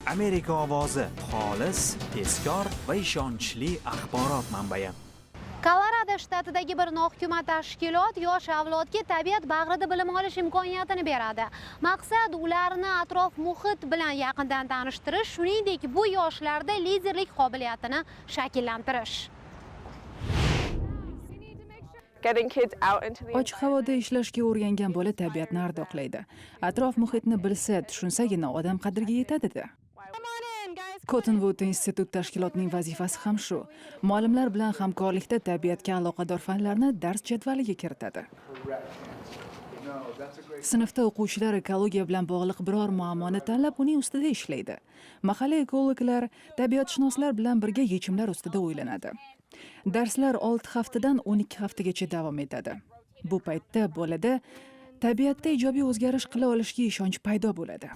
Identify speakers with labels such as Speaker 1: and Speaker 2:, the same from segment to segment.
Speaker 1: Amerika ovozi xolis, tezkor va ishonchli axborot manbai.
Speaker 2: Kolorado shtatidagi bir nohukumat tashkilot yosh avlodga tabiat bag'rida bilim olish imkoniyatini beradi. Maqsad ularni atrof muhit bilan yaqindan tanishtirish, shuningdek bu yoshlarda liderlik qobiliyatini shakllantirish.
Speaker 3: Ochiq havoda ishlashga o'rgangan bola tabiatni ardoqlaydi. Atrof muhitni bilsa, tushunsagina odam qadriga yetadi-da. Cottonwood institut tashkilotining vazifasi ham shu. Muallimlar bilan hamkorlikda tabiatga aloqador fanlarni dars jadvaliga kiritadi. Sinfda o'quvchilar ekologiya bilan bog'liq biror muammoni tanlab, uning ustida ishlaydi. Mahalliy ekologlar, tabiatshunoslar bilan birga yechimlar ustida o'ylanadi. Darslar 6 haftadan 12 haftagacha davom etadi. Bu paytda bolada tabiatda ijobiy o'zgarish qila olishiga ishonch paydo bo'ladi.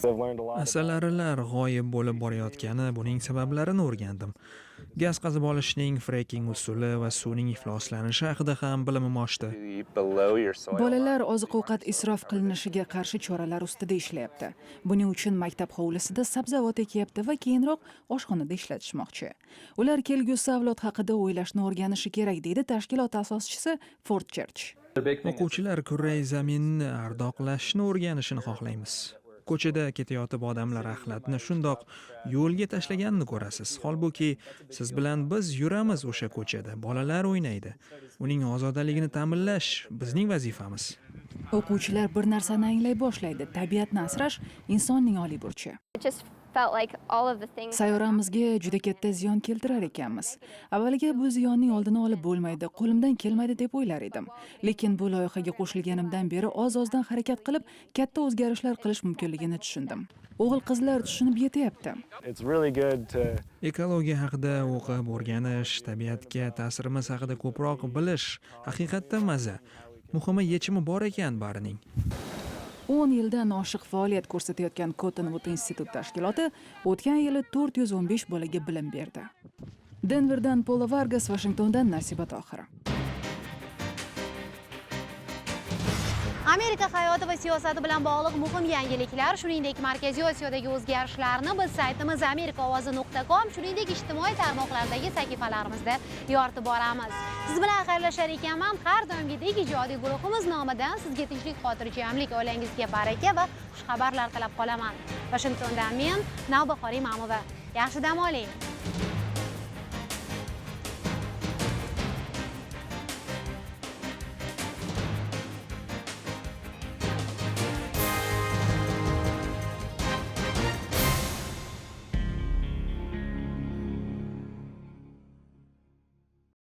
Speaker 4: Asalarilar g'oyib bo'lib borayotgani, buning sabablarini o'rgandim. Gaz qazib olishning fracking usuli va suvning ifloslanishi haqida ham bilimim oshdi.
Speaker 3: Bolalar oziq-ovqat isrof qilinishiga qarshi choralar ustida ishlayapti. Buning uchun maktab hovlisida sabzavot ekyapti va keyinroq oshxonada ishlatishmoqchi. Ular kelgusi avlod haqida o'ylashni o'rganishi kerak, deydi tashkilot asoschisi Ford Church.
Speaker 4: O'quvchilar kurrai zaminni ardoqlashni o'rganishini xohlaymiz. Ko'chada ketayotib odamlar axlatni shundoq yo'lga tashlaganini ko'rasiz. Holbuki siz bilan biz yuramiz o'sha ko'chada, bolalar o'ynaydi. Uning ozodaligini ta'minlash bizning vazifamiz.
Speaker 3: O'quvchilar bir narsani anglay boshlaydi. Tabiatni asrash insonning oliy burchi. Sayyoramizga juda katta ziyon keltirar ekanmiz. Avvaliga bu ziyonning oldini olib bo'lmaydi, qo'limdan kelmaydi deb o'ylar edim. Lekin bu loyihaga qo'shilganimdan beri oz-ozdan harakat qilib, katta o'zgarishlar qilish mumkinligini tushundim. O'g'il-qizlar tushunib yetyapti.
Speaker 4: Ekologiya haqida o'qib o'rganish, tabiatga ta'sirimiz haqida ko'proq bilish haqiqatdan maza. Muhimi yechimi bor ekan barining.
Speaker 3: 10 yildan oshiq faoliyat ko'rsatayotgan Cottonwood institut tashkiloti o'tgan yili 415 bolaga bilim berdi. Denverdan Paula Vargas, Washingtondan Nasiba Tohir.
Speaker 2: Amerika hayoti va siyosati bilan bog'liq muhim yangiliklar, shuningdek Markaziy Osiyodagi o'zgarishlarni biz saytimiz amerikaovozi.com, shuningdek ijtimoiy tarmoqlardagi sahifalarimizda yoritib boramiz. Siz bilan xayrlashar ekanman. Har doimgidek ijodiy guruhimiz nomidan sizga tinchlik, xotirjamlik, oilangizga baraka va xushxabarlar tilab qolaman. Washingtondan men Navbahor Imamova. Yaxshi dam oling.